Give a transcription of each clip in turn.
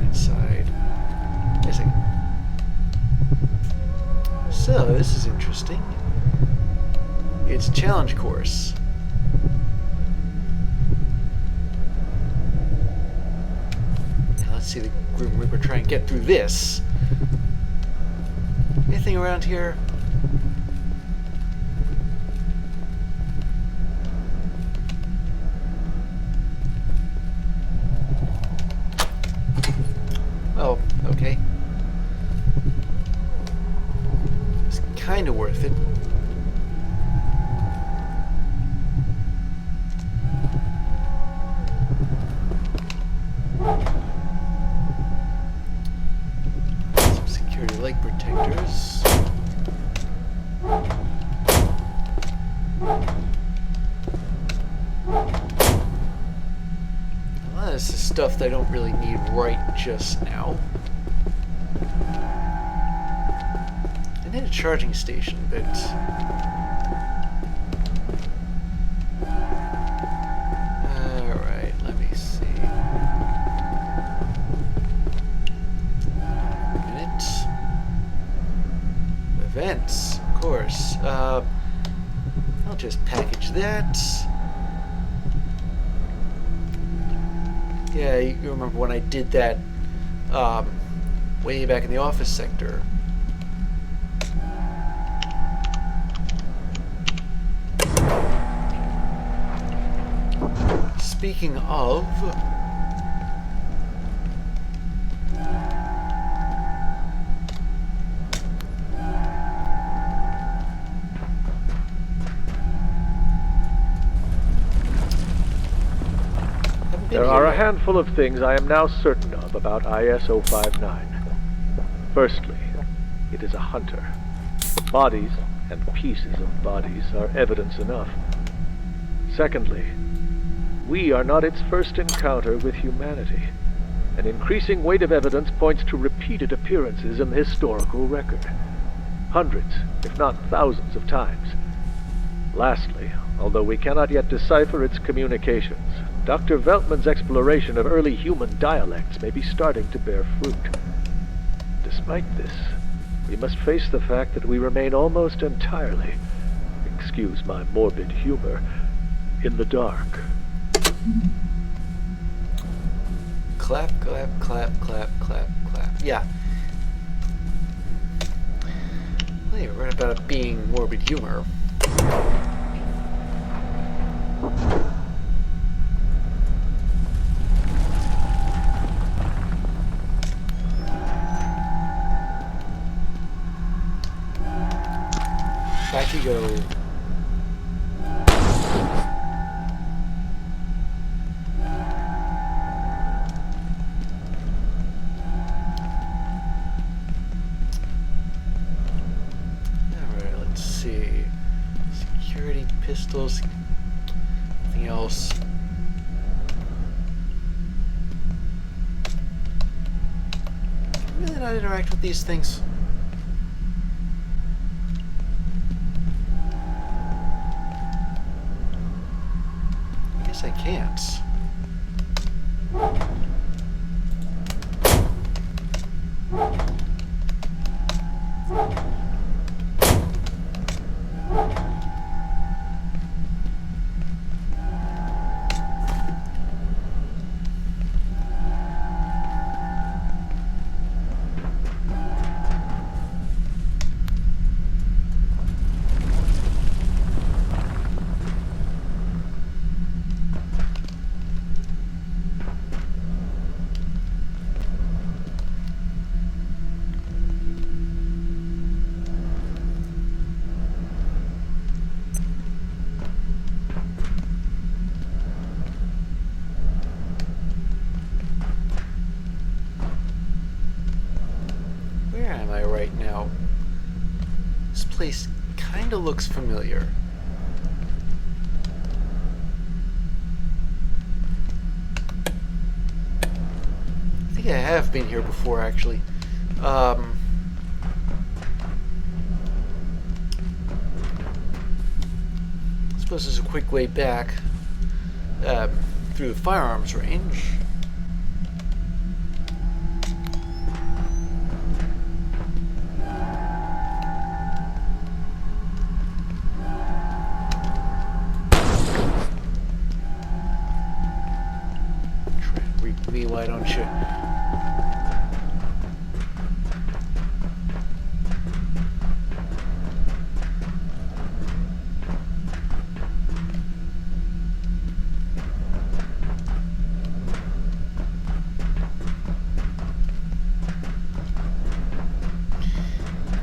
inside. Wait a second. So, this is interesting. It's a challenge course. Now let's see the Grim Reaper try and get through this. Anything around here? Oh, okay. It's kind of worth it. Some security leg protectors. A lot of this is stuff that I don't really need right just now. I need a charging station, but alright, let me see. A minute. Events, of course. I'll just package that. Yeah, you remember when I did that way back in the office sector. Speaking of, there are a handful of things I am now certain of about ISO 59. Firstly, it is a hunter. Bodies and pieces of bodies are evidence enough. Secondly, we are not its first encounter with humanity. An increasing weight of evidence points to repeated appearances in the historical record. Hundreds, if not thousands of times. Lastly, although we cannot yet decipher its communications, Dr. Veltman's exploration of early human dialects may be starting to bear fruit. Despite this, we must face the fact that we remain almost entirely, excuse my morbid humor, in the dark. clap, clap, clap, clap, clap, clap. Yeah. Well, you're right about it being morbid humor. Back you go. Alright, let's see. Security pistols. Nothing else. Can I really not interact with these things? I can't. Where am I right now? This place kinda looks familiar. I think I have been here before, actually. I suppose there's a quick way back through the firearms range.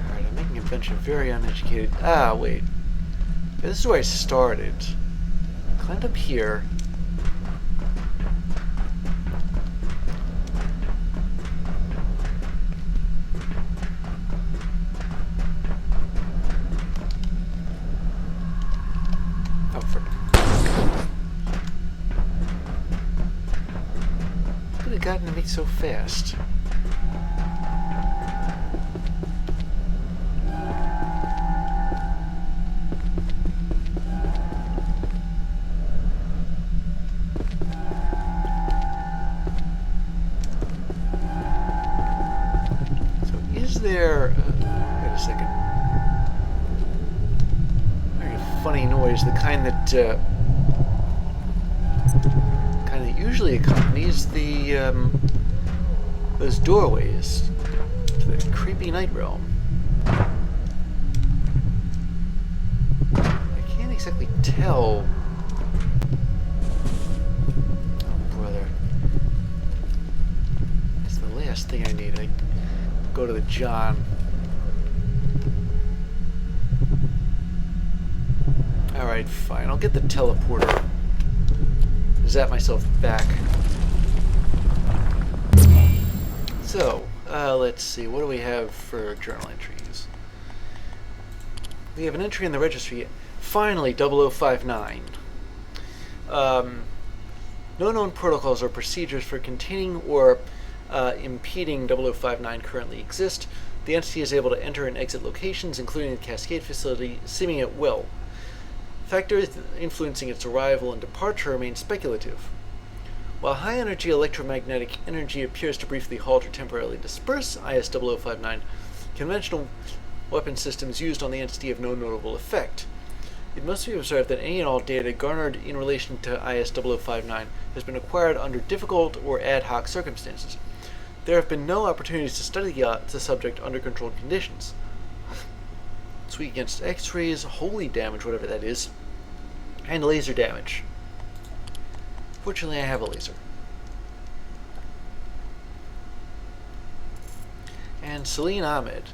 Alright, I'm making a bunch of very uneducated... Ah, wait. This is where I started. Climbed up here. Oh, frick. Could have gotten to me so fast. There, wait a second. Very funny noise, the kind that usually accompanies the those doorways to the creepy night realm. I can't exactly tell. Oh brother, it's the last thing I need. I go to the John. Alright, fine. I'll get the teleporter. Zap myself back. So, let's see. What do we have for journal entries? We have an entry in the registry. Finally, 0059. No known protocols or procedures for containing or impeding 0059 currently exist. The entity is able to enter and exit locations, including the Cascade facility, seeming at will. Factors influencing its arrival and departure remain speculative. While high-energy electromagnetic energy appears to briefly halt or temporarily disperse IS-0059, conventional weapon systems used on the entity have no notable effect. It must be observed that any and all data garnered in relation to IS-0059 has been acquired under difficult or ad hoc circumstances. There have been no opportunities to study the subject under controlled conditions. It's weak against X-rays, holy damage, whatever that is, and laser damage. Fortunately, I have a laser. And Celine Ahmed.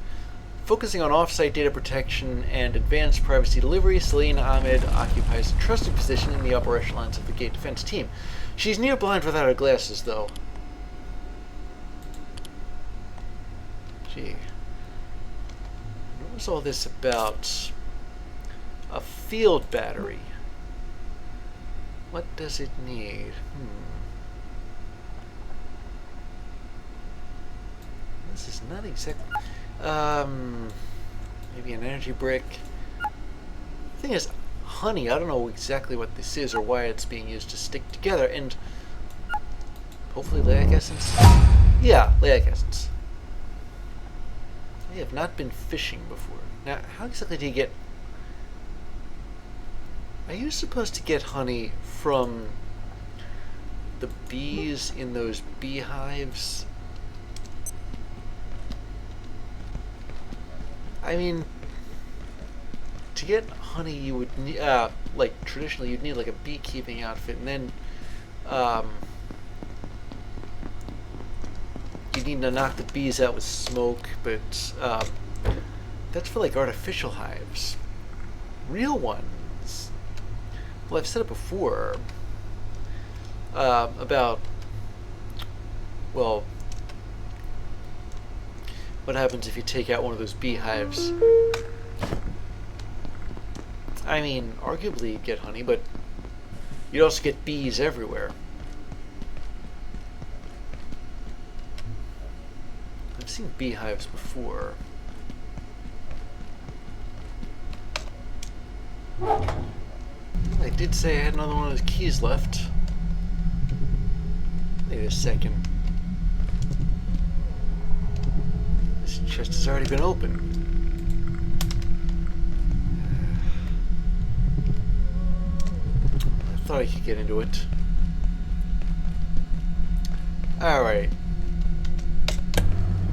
Focusing on off-site data protection and advanced privacy delivery, Celine Ahmed occupies a trusted position in the upper echelons of the Gate Defense team. She's near blind without her glasses, though. Gee. What was all this about? A field battery. What does it need? This is not exactly... maybe an energy brick. The thing is, honey, I don't know exactly what this is or why it's being used to stick together, and hopefully leic essence? Yeah, leic essence. I have not been fishing before. Now, how exactly do you get... Are you supposed to get honey from the bees in those beehives? I mean, to get honey, you would need, like, traditionally, you'd need, like, a beekeeping outfit, and then, you need to knock the bees out with smoke, but, that's for, like, artificial hives. Real ones, well, I've said it before, about, well, what happens if you take out one of those beehives? I mean, arguably you'd get honey, but you'd also get bees everywhere. I've seen beehives before. I did say I had another one of those keys left. Wait a second. This chest has already been opened. I thought I could get into it. Alright.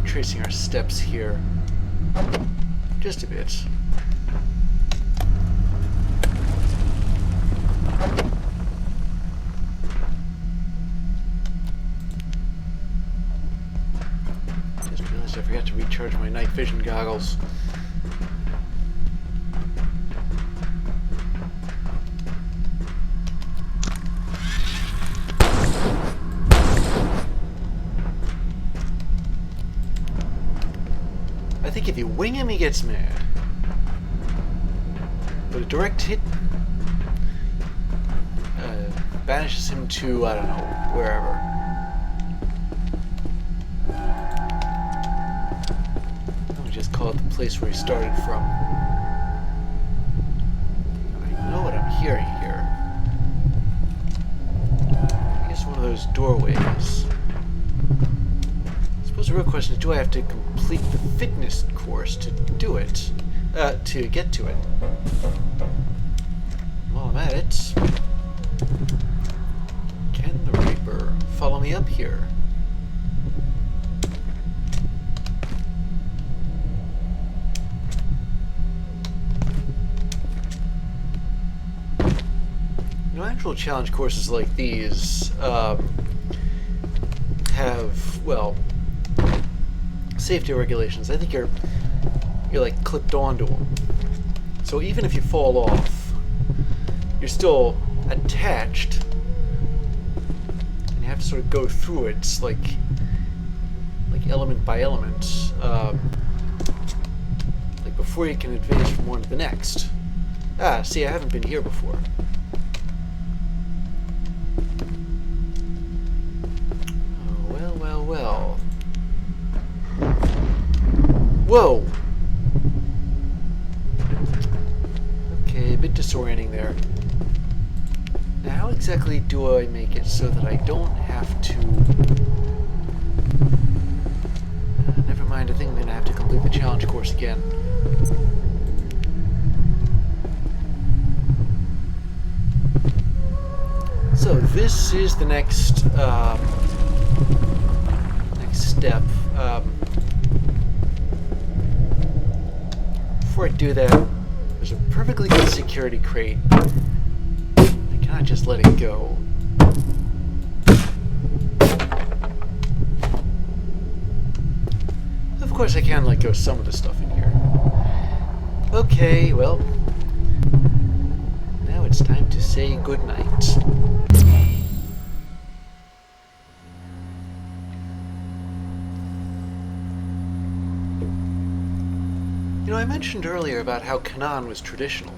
retracing our steps here. Just a bit. Just realized I forgot to recharge my night vision goggles. I think if you wing him, he gets mad. But a direct hit banishes him to, I don't know, wherever. Let me just call it the place where he started from. I know what I'm hearing here. I guess one of those doorways. I suppose the real question is, do I have to complete the fitness course to do it? To get to it? While I'm at it, can the Reaper follow me up here? You know, actual challenge courses like these have, well, safety regulations. I think you're like clipped onto them. So even if you fall off, you're still attached, and you have to sort of go through it, like element by element, like before you can advance from one to the next. Ah, see, I haven't been here before. Oh, well, well, well. Whoa! Okay, a bit disorienting there. Now, how exactly do I make it so that I don't have to... never mind, I think I'm going to have to complete the challenge course again. So, this is the next, next step. Before I do that, there's a perfectly good security crate. I cannot just let it go. Of course I can let go some of the stuff in here. Okay, well, now it's time to say goodnight. You know, I mentioned earlier about how Canaan was traditional,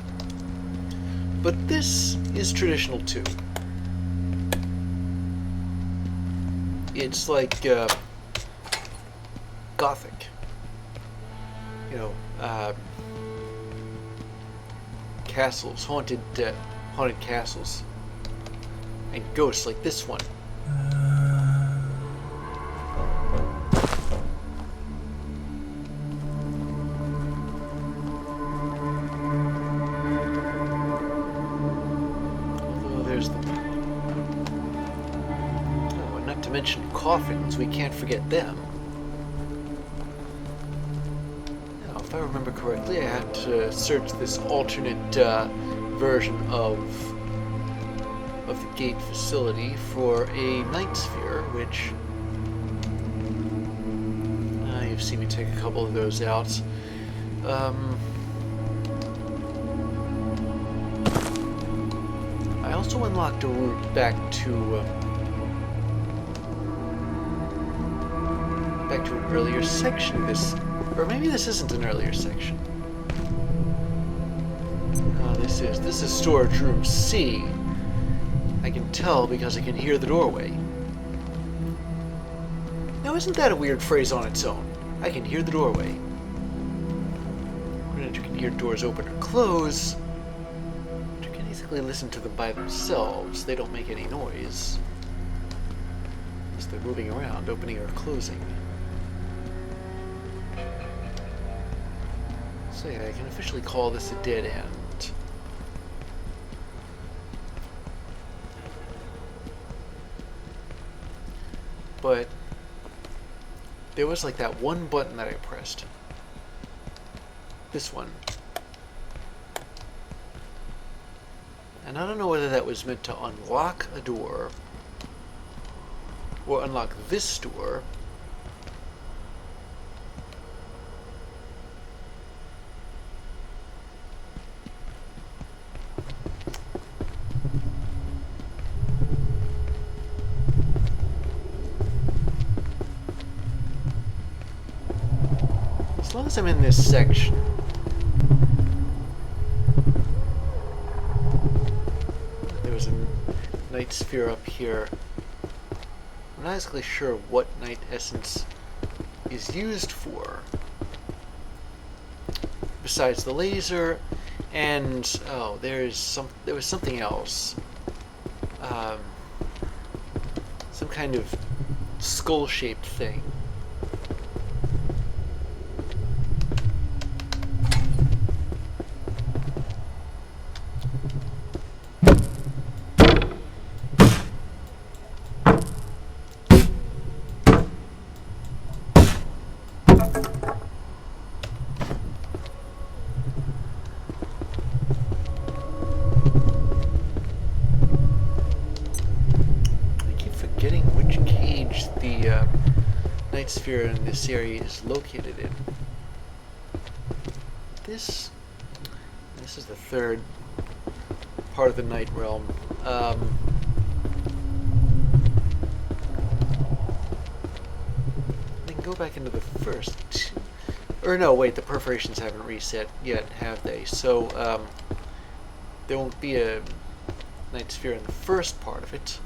but this is traditional too. It's like Gothic, you know, castles, haunted castles, and ghosts like this one. Mention coffins, we can't forget them. Now, if I remember correctly, I had to search this alternate version of the gate facility for a night sphere, which you've seen me take a couple of those out. I also unlocked a route back to an earlier section of this, or maybe this isn't an earlier section. This is storage room C. I can tell because I can hear the doorway. Now, isn't that a weird phrase on its own? I can hear the doorway. Granted, you can hear doors open or close, but you can easily listen to them by themselves. They don't make any noise, unless they're moving around, opening or closing. So yeah, I can officially call this a dead end. But there was like that one button that I pressed. This one. And I don't know whether that was meant to unlock a door or unlock this door. As long as I'm in this section. There was a night sphere up here. I'm not exactly sure what night essence is used for. Besides the laser, and oh, there was something else. Some kind of skull-shaped thing. Sphere in this area is located in. This is the third part of the night realm. They can go back into the first two, or no, wait, the perforations haven't reset yet, have they? So there won't be a night sphere in the first part of it.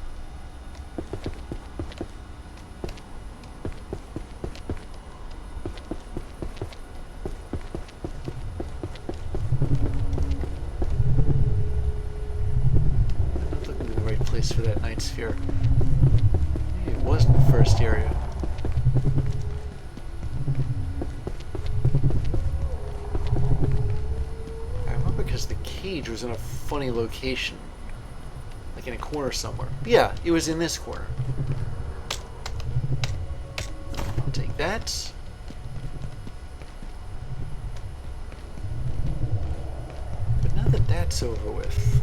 For that night sphere. Maybe it was in the first area. I remember because the cage was in a funny location. Like in a corner somewhere. But yeah, it was in this corner. I'll take that. But now that that's over with,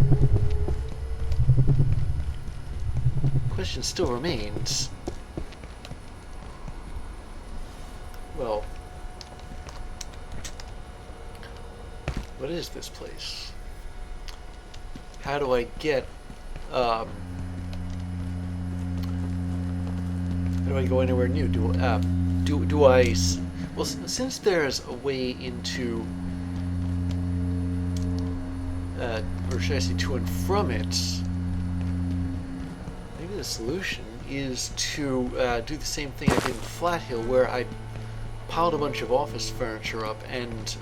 question still remains. Well, what is this place? How do I get, how do I go anywhere new? Do I, well, since there's a way into, or should I say to and from it, the solution is to do the same thing I did in Flat Hill, where I piled a bunch of office furniture up and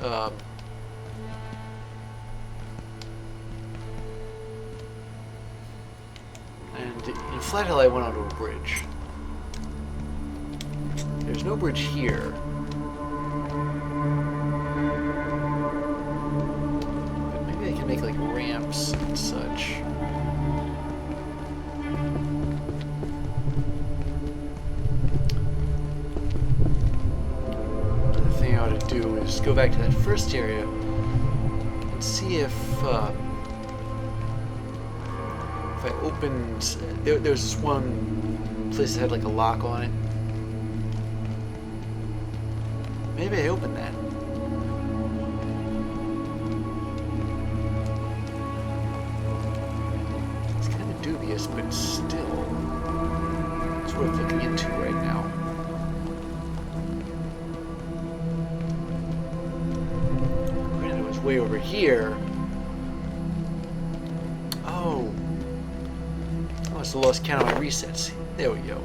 in Flat Hill I went onto a bridge. There's no bridge here. But maybe I can make like ramps and such. Do is go back to that first area and see if I opened. There's this one place that had like a lock on it. Maybe I opened that. It's kind of dubious, but still, it's worth looking into right now. Way over here. Oh, I must have lost count of my resets. There we go.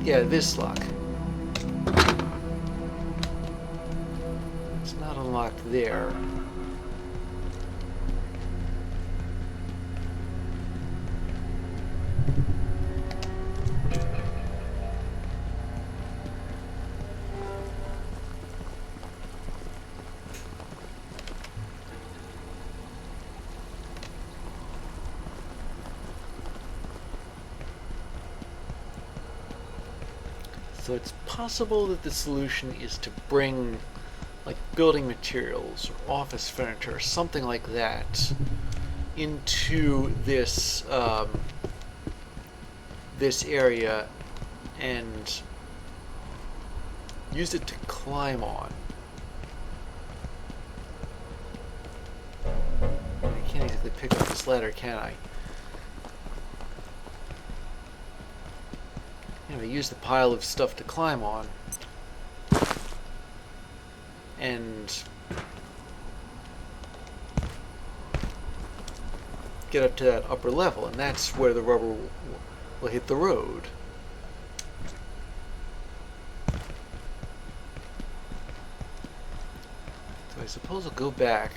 Yeah, this lock. It's not unlocked there. So it's possible that the solution is to bring like building materials or office furniture or something like that into this this area and use it to climb on. I can't exactly pick up this ladder, can I? Anyway, use the pile of stuff to climb on. And get up to that upper level, and that's where the rubber will hit the road. So I suppose I'll go back,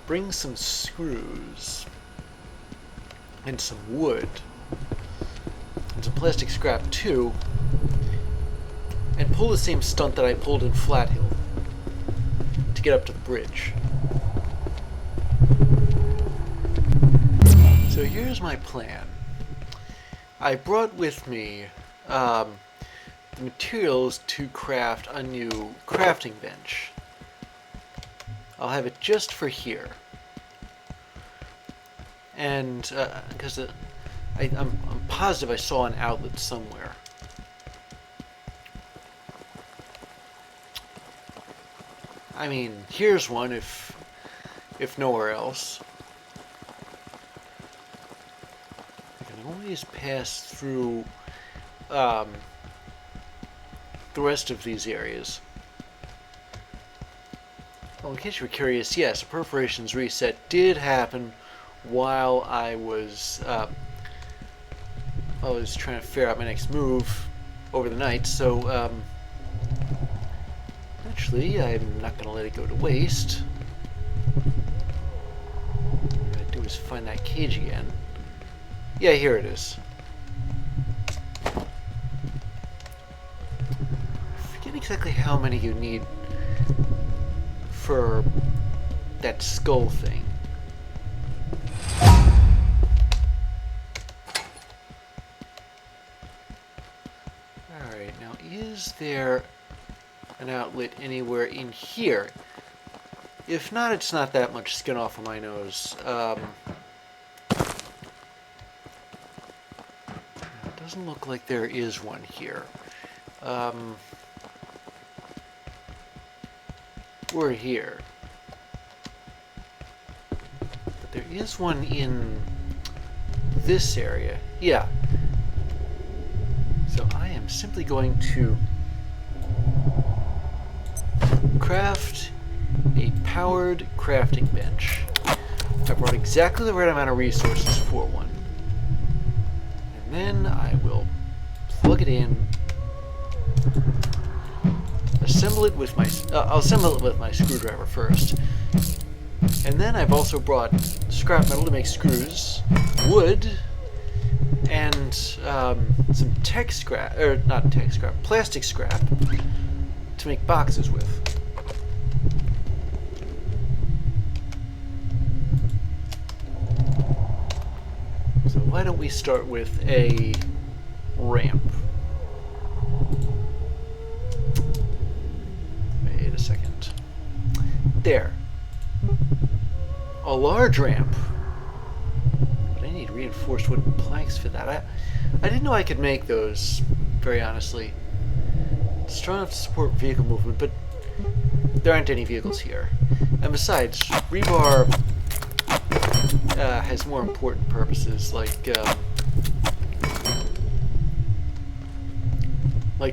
bring some screws, and some wood, and some plastic scrap too, and pull the same stunt that I pulled in Flat Hill to get up to the bridge. So here's my plan. I brought with me the materials to craft a new crafting bench. I'll have it just for here. And because I'm positive I saw an outlet somewhere. I mean, here's one if nowhere else. I can always pass through the rest of these areas. Well, in case you were curious, yes, perforations reset did happen while I was trying to figure out my next move over the night, so actually, I'm not going to let it go to waste. What I gotta do is find that cage again. Yeah, here it is. I forget exactly how many you need for that skull thing. Alright, now is there an outlet anywhere in here? If not, it's not that much skin off of my nose. It doesn't look like there is one here. We're here. But there is one in this area. Yeah. So I am simply going to craft a powered crafting bench. I brought exactly the right amount of resources for one. And then I will plug it in, assemble it with my I'll assemble it with my screwdriver first. And then I've also brought scrap metal to make screws, wood, and some plastic scrap to make boxes with. So why don't we start with a ramp? Wait a second. There. A large ramp. But I need reinforced wooden planks for that. I didn't know I could make those, very honestly. It's strong enough to support vehicle movement, but there aren't any vehicles here. And besides, rebar has more important purposes, like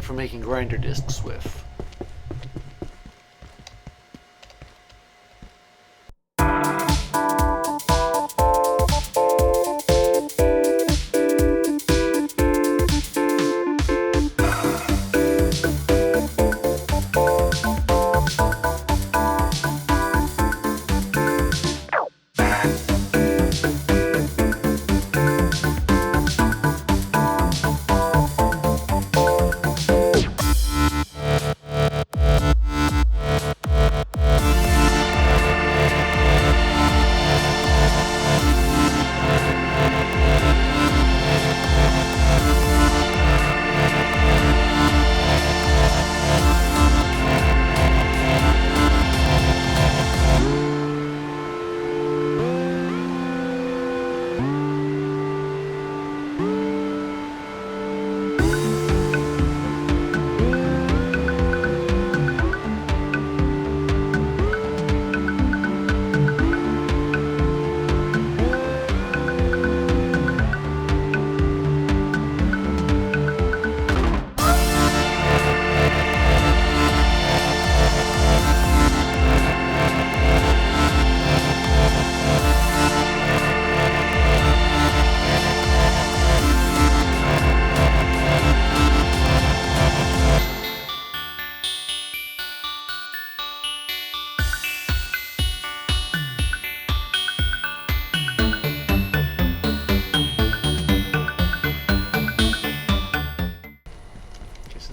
for making grinder discs with.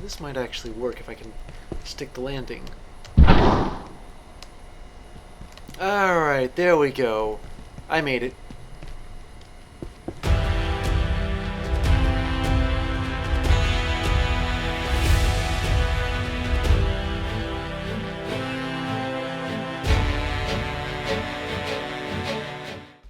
this might actually work if I can stick the landing. Alright, there we go. I made it.